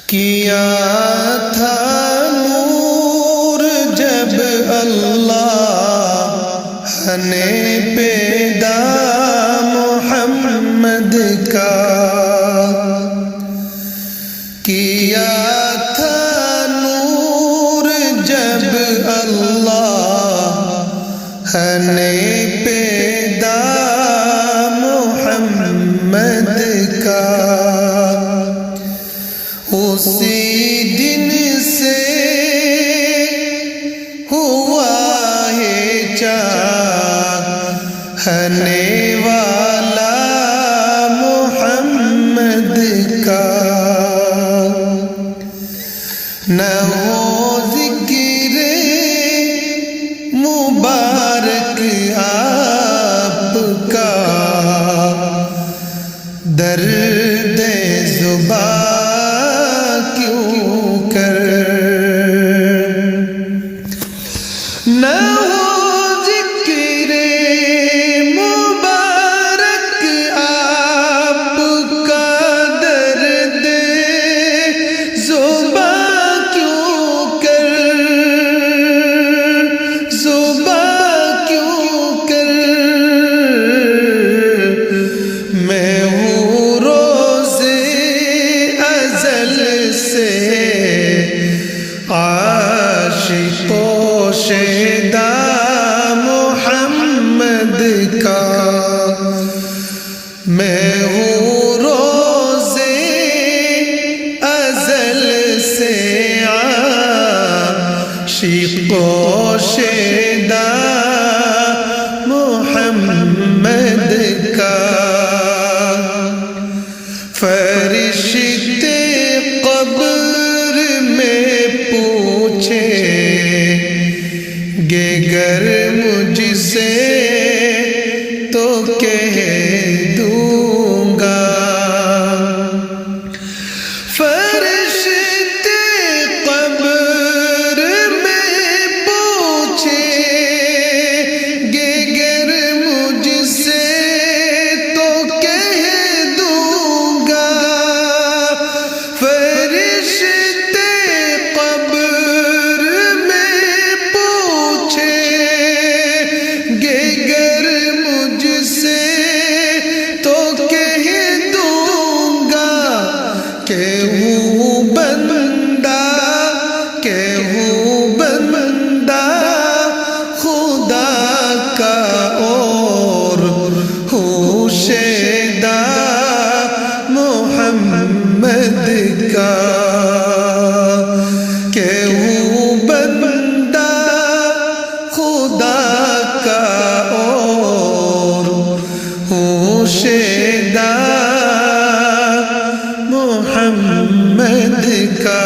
کیا تھا نور جب اللہ نے پیدا محمد کا، کیا تھا نور جب اللہ نے پیدا محمد کا، اسی دن سے ہوا ہے چاہنے والا محمد کا، نہ ہو ذکر مبارک آپ کا، درد زبان کیوں کر، نہ ہو ذکر مبارک آپ کا، درد زبان کیوں کر، زبان کیوں کر، میں ہوں روزے ازل سے عاشق و شیدا محمد کا، میں ہوں روزے ازل سے عاشق و شیدا محمد کا، فرشتے قبر میں پوچھے گے گر مجھ سے تو کہہ دوں گا، فرشتے قبر میں پوچھے گے گر مجھ سے تو کہہ دوں گا، فرشتے قبر میں پوچھے گے گر مجھ سے تو کہہ دوں گا کہ ہوں بندہ، کہ ہوں بندہ خدا کا اور ہوں شیدا محمد کا، کہ ہوں بندہ خدا کا اور ہوں شیدا محمد کا،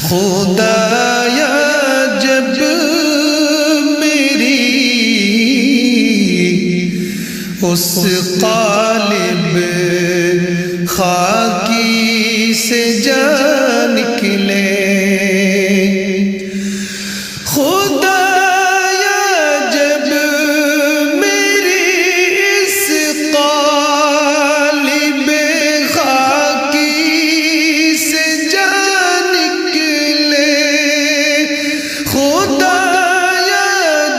خدایا جب میری اس قالب خاکی سے جان نکلے، خدایا جب میری اس قالب خاکی سے جان نکلے، خدایا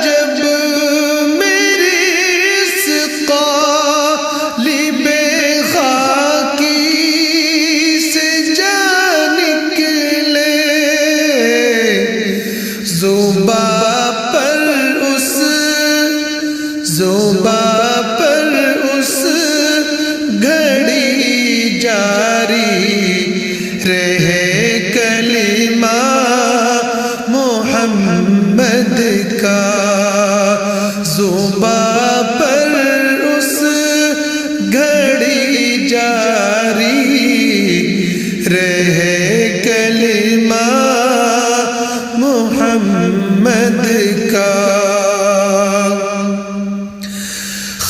جب میری اس قالب خاکی سے جان نکلے، زباں پر اس، زباں پر اس گھڑی جاری رہے کلمہ محمد کا، زباں پر اس گھڑی جاری رہے کلمہ محمد کا،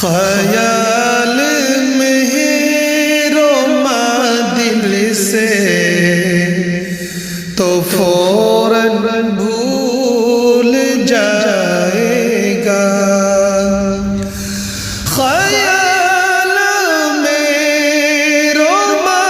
خیال میں روما دل سے تو فوراً بھول جائے گا، خیال میں روما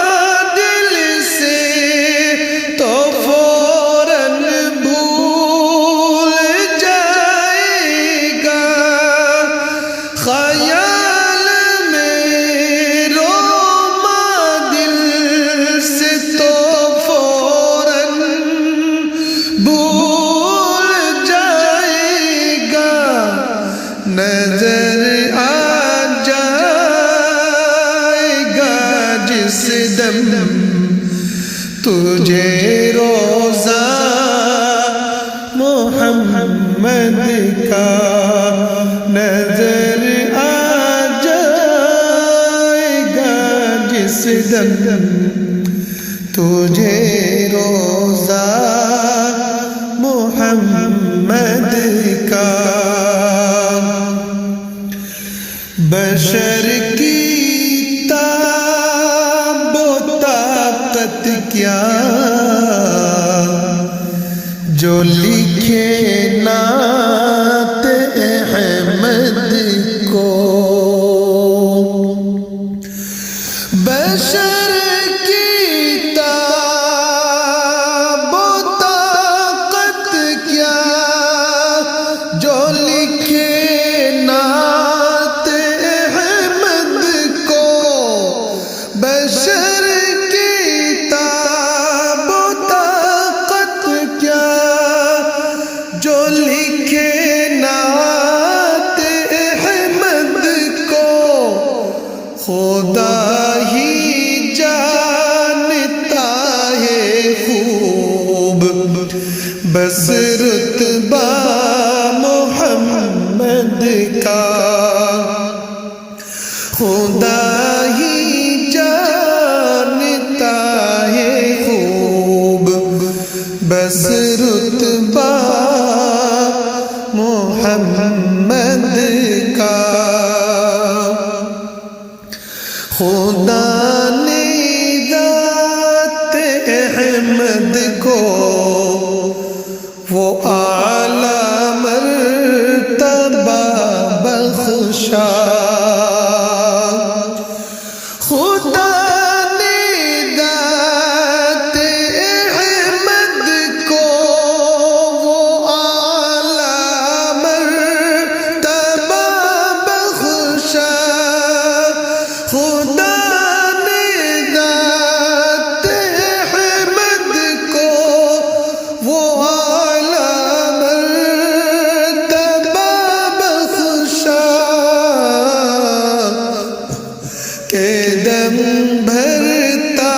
نظر آ جائے گا جس دم تجھے روضہ محمد کا نظر آ جائے گا جس دم تجھے روضہ محمد کا بشر کی تاب و طاقت کیا جو لکھے نعت احمد کو بشر کی تاب و طاقت کیا جو لکھے نعت احمد کو بشر کی تاب و طاقت کیا جو لکھے نعت احمد کو خدا ہی جانتا ہے خوب بس رتبہ محمد کا خدا ہی جانتا ہے خوب بس رتبہ محمد کا خدا نے ذات احمد کو وہ اعلیٰ مرتبہ بخشا خدا نے ذات احمد کو وہ اعلیٰ مرتبہ بخشا خدا نے ذات احمد کو وہ اعلیٰ مرتبہ بخشا کہ دم بھرتا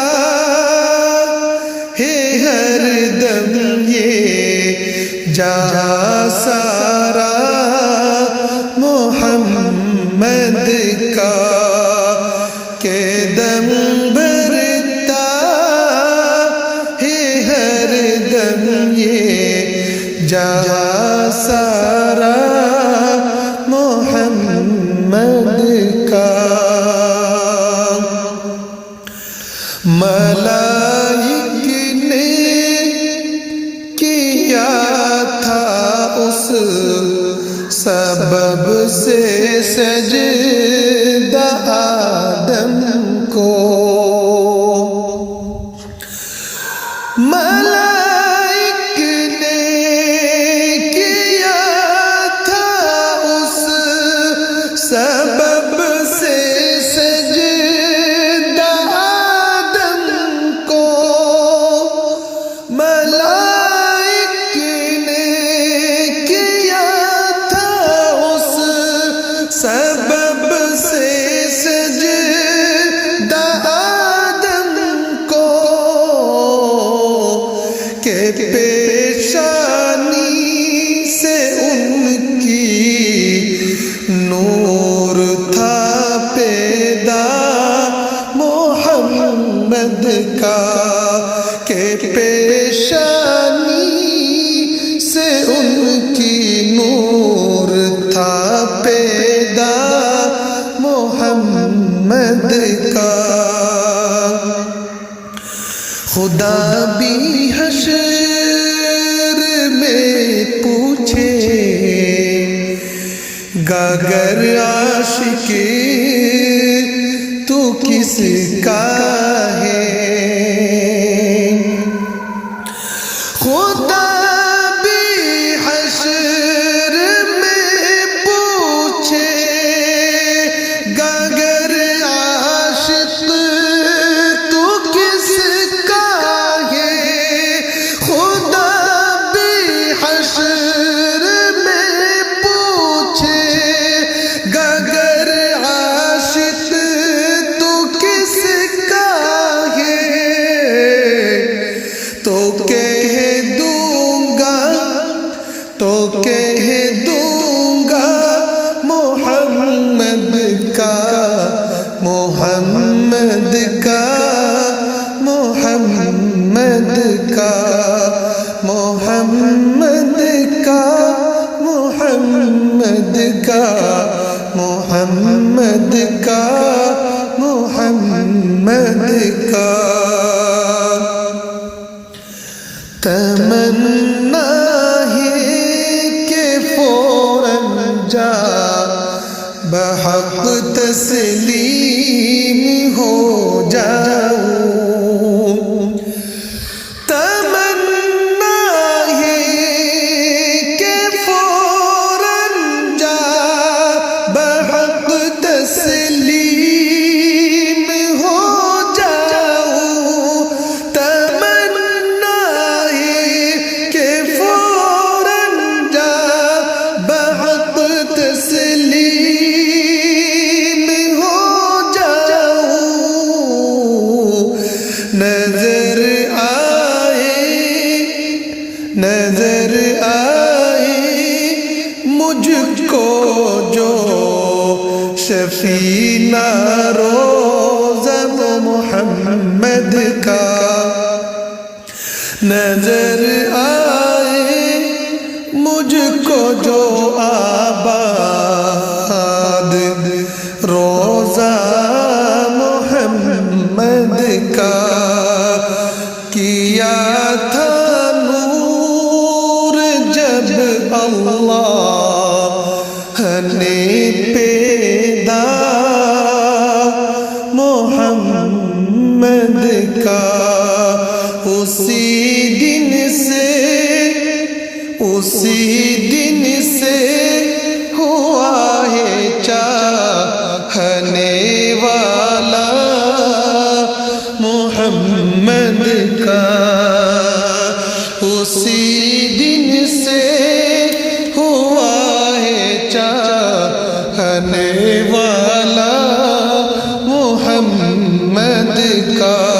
ہے ہر دم یہ جا سارا محمد کا کہ دم بھرتا ہے ہر دم یہ جا سارا محمد کا ملائک نے کیا تھا اس سبب سے سجدہ آدم کو ملائک نے کیا تھا اس سبب سے سجدہ آدم کو ملائک نے کیا تھا اس سبب سے سجدہ آدم کو کہ پیشانی سے ان کی نور تھا پیدا محمد کا کہ پیشانی سے ان کی نور تھا پیدا محمد کا خدا بھی حشر میں پوچھے گا گر عاشق تو کس کا ہے خدا بھی حشر میں پوچھے گا گر عاشق تو کس کا ہے خدا بھی حشر میں پوچھے محمد کا محمد کا تمنا ہے کہ فوراً جا بحق تسلیم ہو جاؤں تمنا ہے کہ فوراً جا بحق تسلیم ہو جاؤں تمنا ہے کہ فوراً جا بحق تسلیم ہو جاؤں نظر آئے مجھ کو جو شفیع روزہ محمد کا نظر آئے مجھ کو جو آباد روزہ محمد کا کیا تھا نور جب اللہ نے پیدا محمد کا اسی دن سے ہوا ہے چاہنے والا محمد کا اسی دن سے ہوا ہے چاہنے والا محمد کا